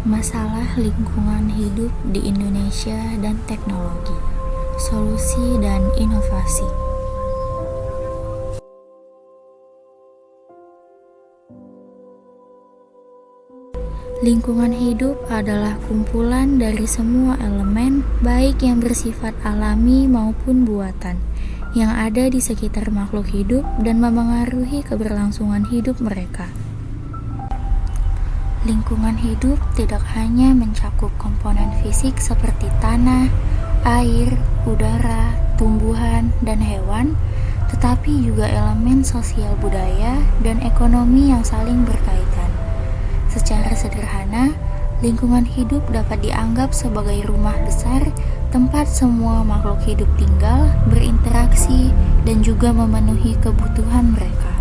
Masalah lingkungan hidup di Indonesia dan teknologi, solusi dan inovasi. Lingkungan hidup adalah kumpulan dari semua elemen, baik yang bersifat alami maupun buatan, yang ada di sekitar makhluk hidup dan memengaruhi keberlangsungan hidup mereka. Lingkungan hidup tidak hanya mencakup komponen fisik seperti tanah, air, udara, tumbuhan, dan hewan, tetapi juga elemen sosial budaya dan ekonomi yang saling berkaitan. Secara sederhana, lingkungan hidup dapat dianggap sebagai rumah besar tempat semua makhluk hidup tinggal, berinteraksi, dan juga memenuhi kebutuhan mereka.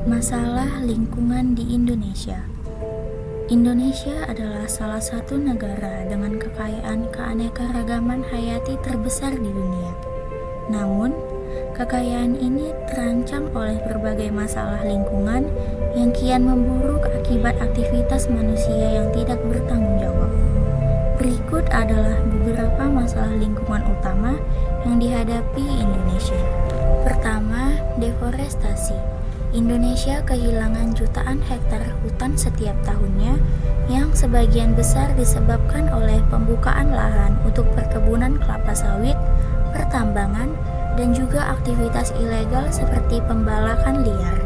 Masalah lingkungan di Indonesia. Indonesia adalah salah satu negara dengan kekayaan keanekaragaman hayati terbesar di dunia. Namun, kekayaan ini terancam oleh berbagai masalah lingkungan yang kian memburuk akibat aktivitas manusia yang tidak bertanggung jawab. Berikut adalah beberapa masalah lingkungan utama yang dihadapi Indonesia. Pertama, deforestasi. Indonesia kehilangan jutaan hektar hutan setiap tahunnya yang sebagian besar disebabkan oleh pembukaan lahan untuk perkebunan kelapa sawit, pertambangan, dan juga aktivitas ilegal seperti pembalakan liar.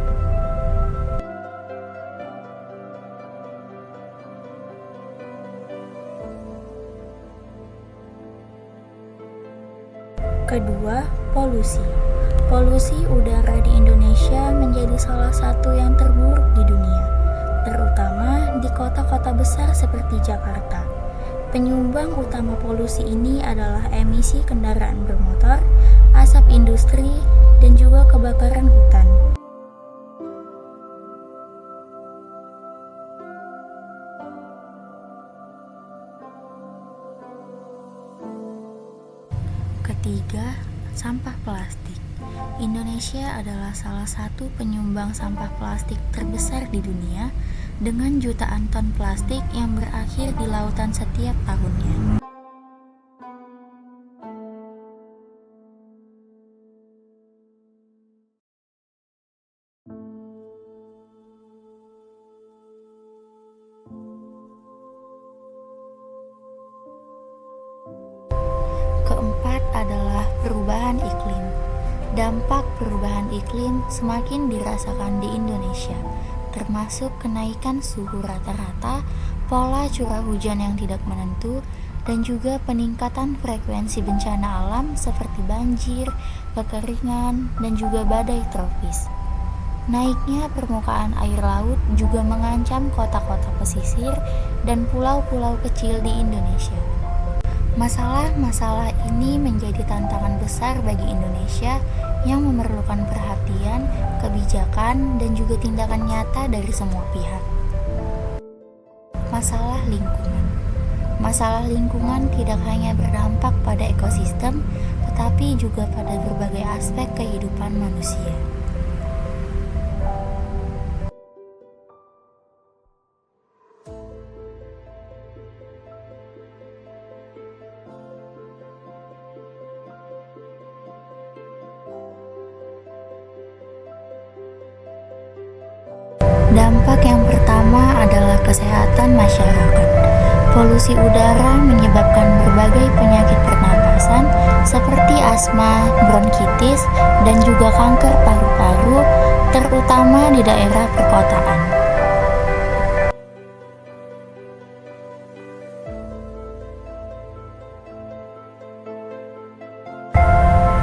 Kedua, polusi. Polusi udara di Indonesia menjadi salah satu yang terburuk di dunia, terutama di kota-kota besar seperti Jakarta. Penyumbang utama polusi ini adalah emisi kendaraan bermotor, asap industri, dan juga kebakaran hutan. Ketiga, sampah plastik. Indonesia adalah salah satu penyumbang sampah plastik terbesar di dunia dengan jutaan ton plastik yang berakhir di lautan setiap tahunnya. Keempat adalah perubahan iklim. Dampak perubahan iklim semakin dirasakan di Indonesia, termasuk kenaikan suhu rata-rata, pola curah hujan yang tidak menentu, dan juga peningkatan frekuensi bencana alam seperti banjir, kekeringan, dan juga badai tropis. Naiknya permukaan air laut juga mengancam kota-kota pesisir dan pulau-pulau kecil di Indonesia. Masalah-masalah ini menjadi tantangan besar bagi Indonesia yang memerlukan perhatian, kebijakan, dan juga tindakan nyata dari semua pihak. Masalah lingkungan. Masalah lingkungan tidak hanya berdampak pada ekosistem, tetapi juga pada berbagai aspek kehidupan manusia. Dampak yang pertama adalah kesehatan masyarakat. Polusi udara menyebabkan berbagai penyakit pernapasan seperti asma, bronkitis, dan juga kanker paru-paru, terutama di daerah perkotaan.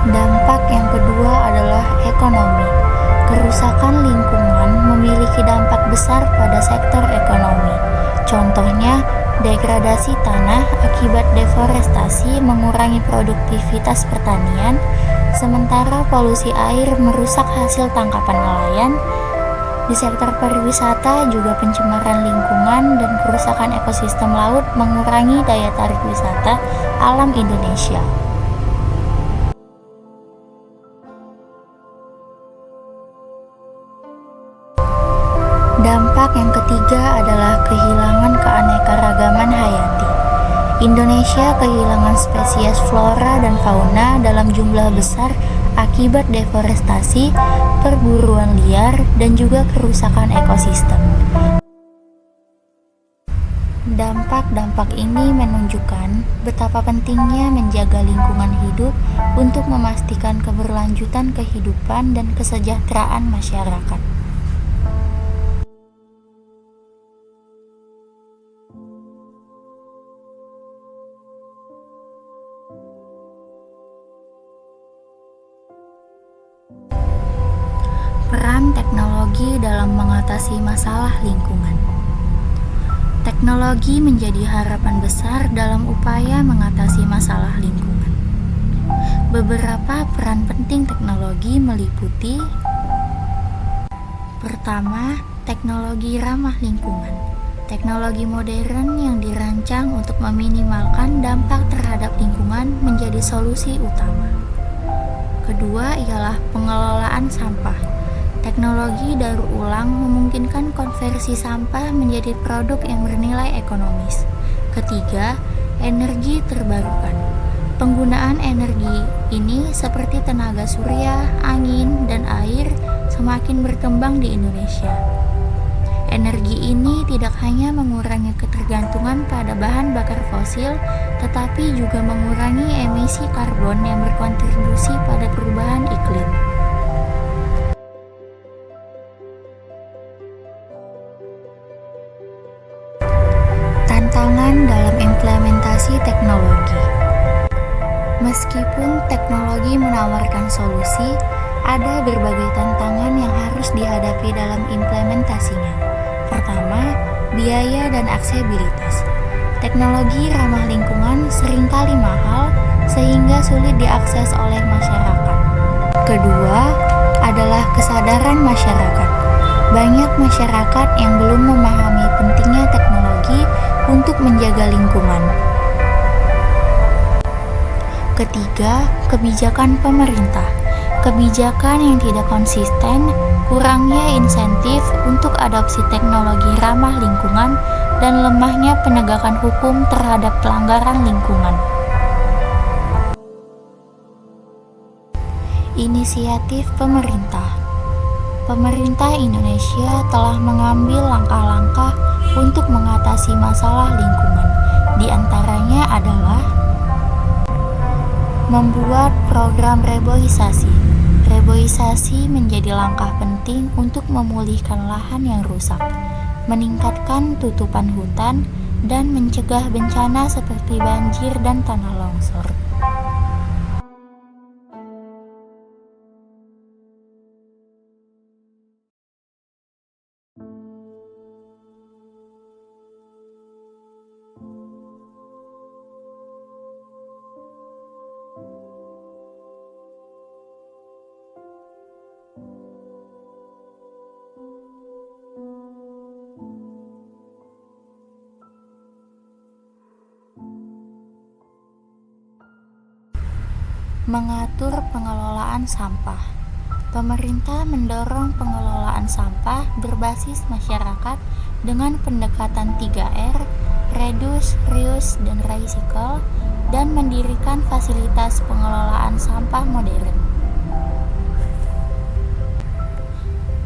Dampak yang kedua adalah ekonomi. Kerusakan lingkungan memiliki dampak besar pada sektor ekonomi. Contohnya, degradasi tanah akibat deforestasi mengurangi produktivitas pertanian, sementara polusi air merusak hasil tangkapan nelayan. Di sektor pariwisata juga pencemaran lingkungan dan kerusakan ekosistem laut mengurangi daya tarik wisata alam Indonesia. Dampak yang ketiga adalah kehilangan keanekaragaman hayati. Indonesia kehilangan spesies flora dan fauna dalam jumlah besar akibat deforestasi, perburuan liar, dan juga kerusakan ekosistem. Dampak-dampak ini menunjukkan betapa pentingnya menjaga lingkungan hidup untuk memastikan keberlanjutan kehidupan dan kesejahteraan masyarakat. Peran teknologi dalam mengatasi masalah lingkungan. Teknologi menjadi harapan besar dalam upaya mengatasi masalah lingkungan. Beberapa peran penting teknologi meliputi: pertama, teknologi ramah lingkungan. Teknologi modern yang dirancang untuk meminimalkan dampak terhadap lingkungan menjadi solusi utama. Kedua ialah pengelolaan sampah. Teknologi daur ulang memungkinkan konversi sampah menjadi produk yang bernilai ekonomis. Ketiga, energi terbarukan. Penggunaan energi ini seperti tenaga surya, angin, dan air semakin berkembang di Indonesia. Energi ini tidak hanya mengurangi ketergantungan pada bahan bakar fosil, tetapi juga mengurangi emisi karbon yang berkontribusi pada perubahan iklim. Tantangan dalam implementasi teknologi. Meskipun teknologi menawarkan solusi, ada berbagai tantangan yang harus dihadapi dalam implementasinya. Pertama, biaya dan aksesibilitas. Teknologi ramah lingkungan seringkali mahal sehingga sulit diakses oleh masyarakat. Kedua, adalah kesadaran masyarakat. Banyak masyarakat yang belum memahami pentingnya teknologi untuk menjaga lingkungan. Ketiga, kebijakan pemerintah. Kebijakan yang tidak konsisten, kurangnya insentif untuk adopsi teknologi ramah lingkungan, dan lemahnya penegakan hukum terhadap pelanggaran lingkungan. Inisiatif pemerintah. Pemerintah Indonesia telah mengambil langkah-langkah untuk mengatasi masalah lingkungan. Di antaranya adalah membuat program reboisasi. Reboisasi menjadi langkah penting untuk memulihkan lahan yang rusak, meningkatkan tutupan hutan, dan mencegah bencana seperti banjir dan tanah longsor. Mengatur pengelolaan sampah. Pemerintah mendorong pengelolaan sampah berbasis masyarakat dengan pendekatan 3R, reduce, reuse, dan recycle, dan mendirikan fasilitas pengelolaan sampah modern.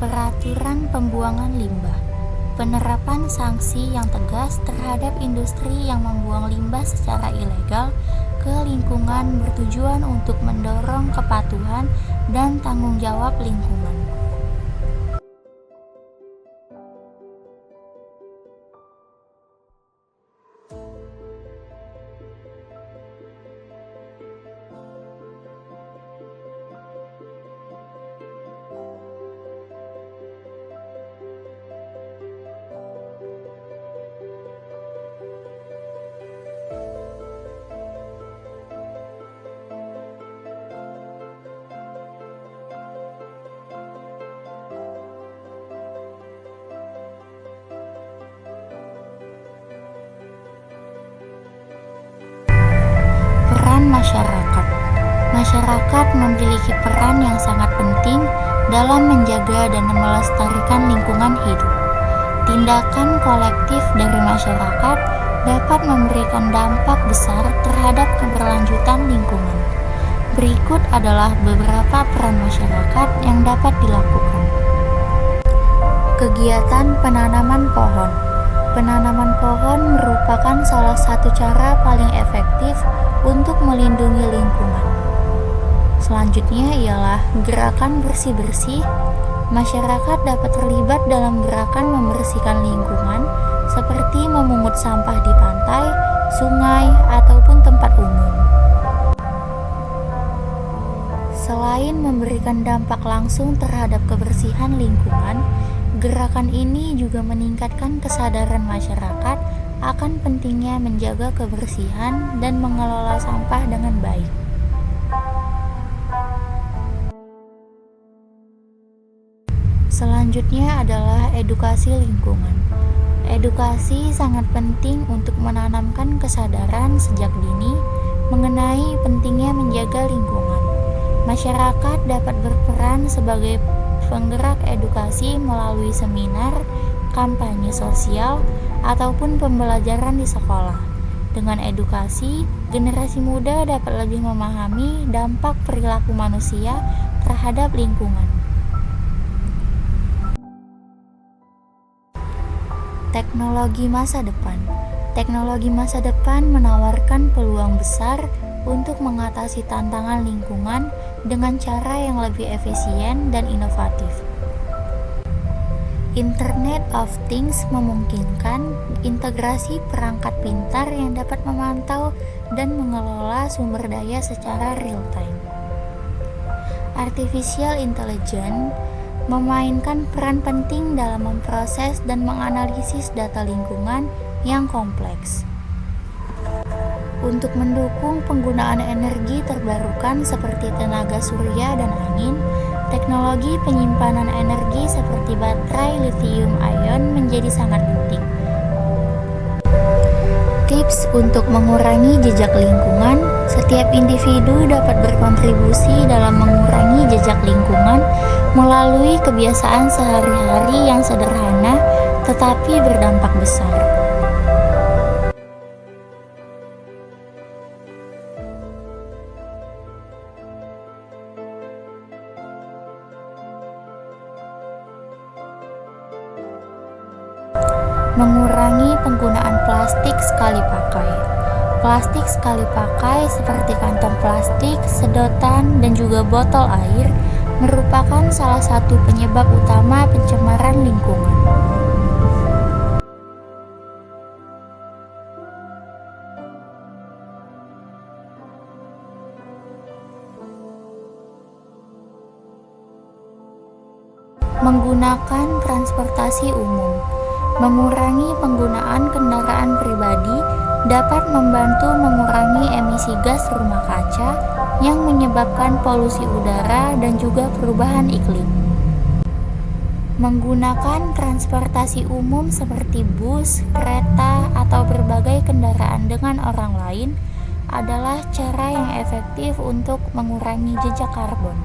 Peraturan pembuangan limbah. Penerapan sanksi yang tegas terhadap industri yang membuang limbah secara ilegal ke lingkungan bertujuan untuk mendorong kepatuhan dan tanggung jawab lingkungan. Masyarakat. Masyarakat memiliki peran yang sangat penting dalam menjaga dan melestarikan lingkungan hidup. Tindakan kolektif dari masyarakat dapat memberikan dampak besar terhadap keberlanjutan lingkungan. Berikut adalah beberapa peran masyarakat yang dapat dilakukan. Kegiatan penanaman pohon. Penanaman pohon merupakan salah satu cara paling efektif untuk melindungi lingkungan. Selanjutnya ialah gerakan bersih-bersih. Masyarakat dapat terlibat dalam gerakan membersihkan lingkungan seperti memungut sampah di pantai, sungai, ataupun tempat umum. Selain memberikan dampak langsung terhadap kebersihan lingkungan, gerakan ini juga meningkatkan kesadaran masyarakat akan pentingnya menjaga kebersihan dan mengelola sampah dengan baik. Selanjutnya adalah edukasi lingkungan. Edukasi sangat penting untuk menanamkan kesadaran sejak dini mengenai pentingnya menjaga lingkungan. Masyarakat dapat berperan sebagai penggerak edukasi melalui seminar, kampanye sosial, ataupun pembelajaran di sekolah. Dengan edukasi, generasi muda dapat lebih memahami dampak perilaku manusia terhadap lingkungan. Teknologi masa depan. Teknologi masa depan menawarkan peluang besar untuk mengatasi tantangan lingkungan dengan cara yang lebih efisien dan inovatif. Internet of Things memungkinkan integrasi perangkat pintar yang dapat memantau dan mengelola sumber daya secara real-time. Artificial Intelligence memainkan peran penting dalam memproses dan menganalisis data lingkungan yang kompleks. Untuk mendukung penggunaan energi terbarukan seperti tenaga surya dan angin, teknologi penyimpanan energi seperti baterai lithium ion menjadi sangat penting. Tips untuk mengurangi jejak lingkungan. Setiap individu dapat berkontribusi dalam mengurangi jejak lingkungan melalui kebiasaan sehari-hari yang sederhana tetapi berdampak besar. Mengurangi penggunaan plastik sekali pakai. Plastik sekali pakai seperti kantong plastik, sedotan, dan juga botol air merupakan salah satu penyebab utama pencemaran lingkungan. Menggunakan transportasi umum. Mengurangi penggunaan kendaraan pribadi dapat membantu mengurangi emisi gas rumah kaca yang menyebabkan polusi udara dan juga perubahan iklim. Menggunakan transportasi umum seperti bus, kereta, atau berbagai kendaraan dengan orang lain adalah cara yang efektif untuk mengurangi jejak karbon.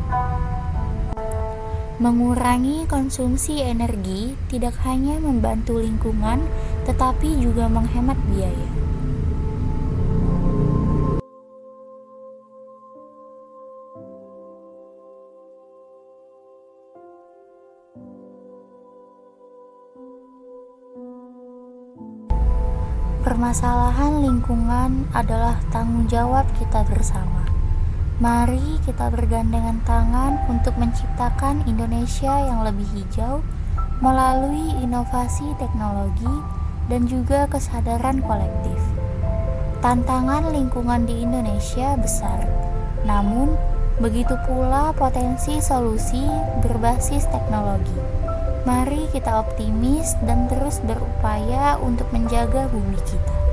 Mengurangi konsumsi energi tidak hanya membantu lingkungan, tetapi juga menghemat biaya. Permasalahan lingkungan adalah tanggung jawab kita bersama. Mari kita bergandengan tangan untuk menciptakan Indonesia yang lebih hijau melalui inovasi teknologi dan juga kesadaran kolektif. Tantangan lingkungan di Indonesia besar, namun begitu pula potensi solusi berbasis teknologi. Mari kita optimis dan terus berupaya untuk menjaga bumi kita.